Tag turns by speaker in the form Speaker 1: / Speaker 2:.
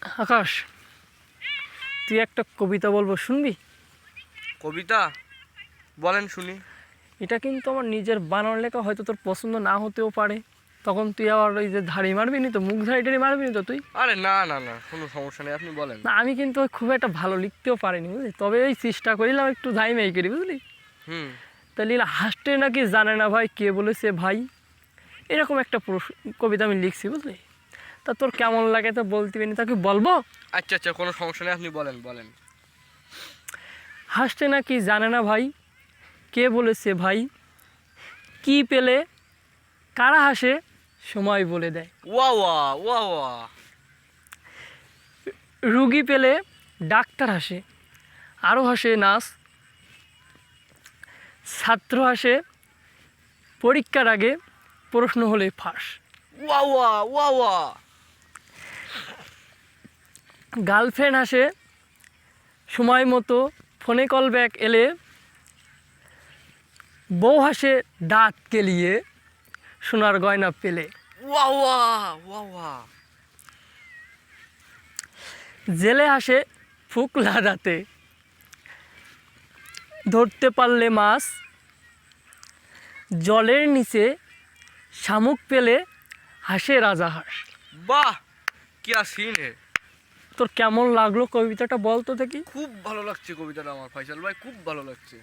Speaker 1: আকাশ, তুই একটা কবিতা বলবো, শুনবি?
Speaker 2: কবিতা বলেন শুনি।
Speaker 1: এটা কিন্তু আমার নিজের বানানোর লেখা, হয়তো তোর পছন্দ না হতেও পারে। তখন তুই আবার ওই যে ধাড়ি মারবি নি তো, মুখ ধাড়ি মারবি নি তো তুই?
Speaker 2: আরে না না না, কোনো সমস্যা নেই, আপনি বলেন।
Speaker 1: না, আমি কিন্তু খুব একটা ভালো লিখতেও পারিনি, বুঝলি? তবে এই চেষ্টা করিলাম একটু ধাইমাই করি, বুঝলি?
Speaker 2: হুম।
Speaker 1: তাহলে হাসতে নাকি জানে না ভাই, কে বলেছে ভাই, এরকম একটা কবিতা আমি লিখছি, বুঝলি? তা তোর কেমন লাগে তা বলতে পারি, তাকে বলবো?
Speaker 2: আচ্ছা আচ্ছা, কোনো সমস্যা নেই, আপনি বলেন বলেন।
Speaker 1: হাসতে নাকি জানে না ভাই, কে বলেছে ভাই, কি পেলে কারা হাসে সময় বলে দেয়।
Speaker 2: ওয়া ওয়া ওয়া ওয়া।
Speaker 1: রুগী পেলে ডাক্তার হাসে, আরও হাসে নার্স, ছাত্র হাসে পরীক্ষার আগে, প্রশ্ন হলে ফাঁস।
Speaker 2: ওয়া ওয়া ওয়া ওয়া।
Speaker 1: গার্লফ্রেন্ড হাসে সময় মতো ফোনে কল ব্যাক এলে, বউ হাসে দাঁত কেলিয়ে সোনার গয়না পেলে।
Speaker 2: ওয়া ওয়া ওয়া ওয়া।
Speaker 1: জেলে হাসে ফুকলা রাতে, ধরতে পারলে মাছ, জলের নিচে শামুক পেলে হাসে রাজা হাঁস।
Speaker 2: বাহ, কি সিন হে।
Speaker 1: তোর কেমন লাগলো কবিতাটা বল তো দেখি?
Speaker 2: খুব ভালো লাগছে কবিতাটা আমার, ফাইসাল ভাই, খুব ভালো লাগছে।